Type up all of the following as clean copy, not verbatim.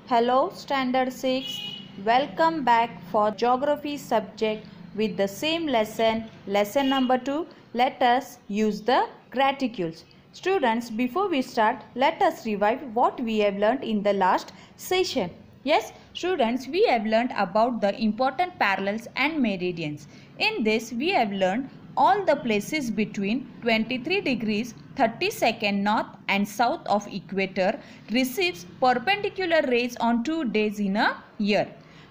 Hello Standard 6, welcome back for Geography subject with the same lesson number 2. Let us use the graticules. Students, before we start, let us revive what we have learnt in the last session. Yes, students, we have learnt about the important parallels and meridians. In this, we have learnt all the places between 23 degrees 30 north and south of equator receives perpendicular rays on 2 days in a year.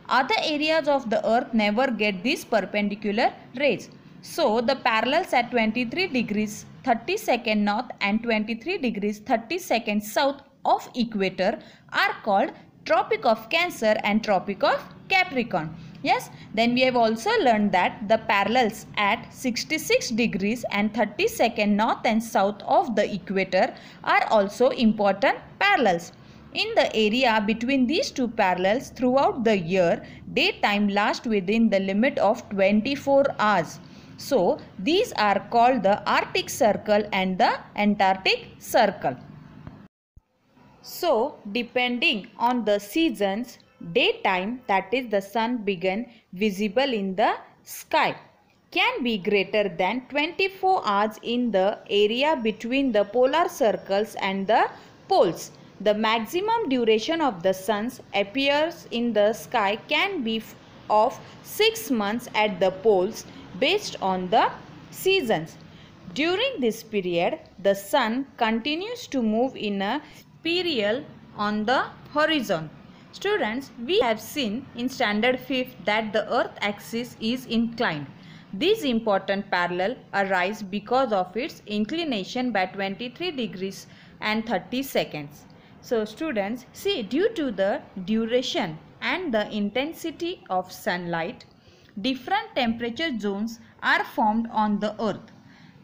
Other areas of the earth never get these perpendicular rays. So the parallels at 23 degrees 30 north and 23 degrees 30 south of equator are called Tropic of Cancer and Tropic of Capricorn. Yes, then we have also learned that the parallels at 66 degrees and 30 north and south of the equator are also important parallels. In the area between these two parallels throughout the year, daytime lasts within the limit of 24 hours. So, these are called the Arctic Circle and the Antarctic Circle. So, depending on the seasons, daytime, that is the sun began visible in the sky, can be greater than 24 hours in the area between the polar circles and the poles. The maximum duration of the sun's appearance in the sky can be of 6 months at the poles based on the seasons. During this period, the sun continues to move in a spiral on the horizon. Students, we have seen in standard 5th that the earth axis is inclined. This important parallel arises because of its inclination by 23 degrees and 30 seconds. So students, see, due to the duration and the intensity of sunlight, different temperature zones are formed on the earth.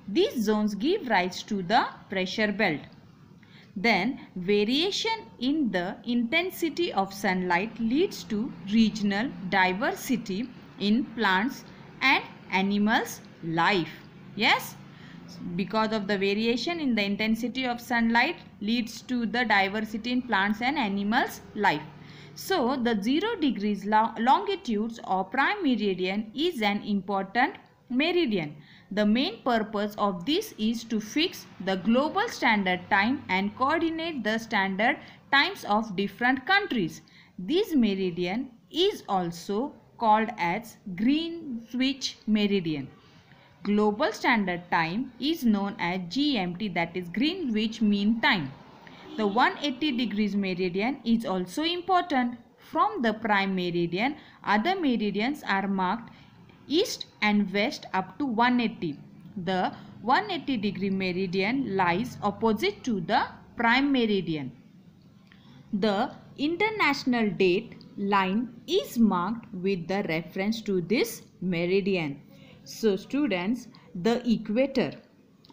These zones give rise to the pressure belt. Then variation in the intensity of sunlight leads to regional diversity in plants and animals' life. Yes, because of the variation in the intensity of sunlight leads to the diversity in plants and animals' life. So, the 0 degrees longitudes or prime meridian is an important meridian. The main purpose of this is to fix the global standard time and coordinate the standard times of different countries. This meridian is also called as Greenwich meridian. Global standard time is known as GMT, that is Greenwich Mean Time. The 180 degrees meridian is also important. From the prime meridian, other meridians are marked east and west up to 180. The 180 degree meridian lies opposite to the prime meridian. The international date line is marked with the reference to this meridian. So students, the equator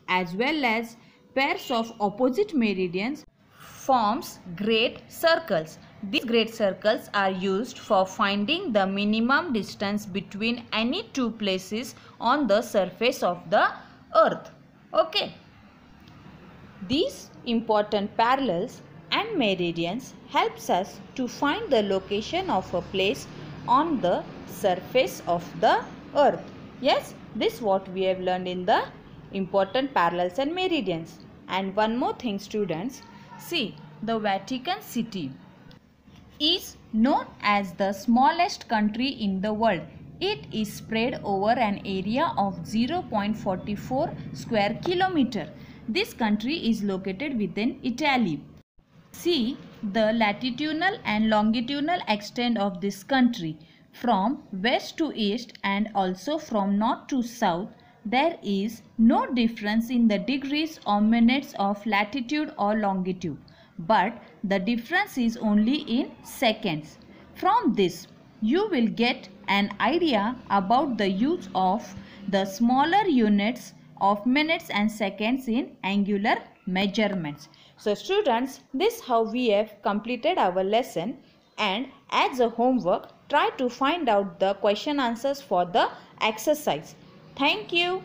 as well as pairs of opposite meridians forms great circles. These great circles are used for finding the minimum distance between any two places on the surface of the earth. Okay. These important parallels and meridians helps us to find the location of a place on the surface of the earth. Yes, this is what we have learned in the important parallels and meridians. And one more thing students, see, the Vatican City is known as the smallest country in the world. It is spread over an area of 0.44 square kilometer. This country is located within Italy. See the latitudinal and longitudinal extent of this country. From west to east and also from north to south, there is no difference in the degrees or minutes of latitude or longitude, but the difference is only in seconds. From this, you will get an idea about the use of the smaller units of minutes and seconds in angular measurements. So students, this is how we have completed our lesson, and as a homework, try to find out the question answers for the exercise. Thank you.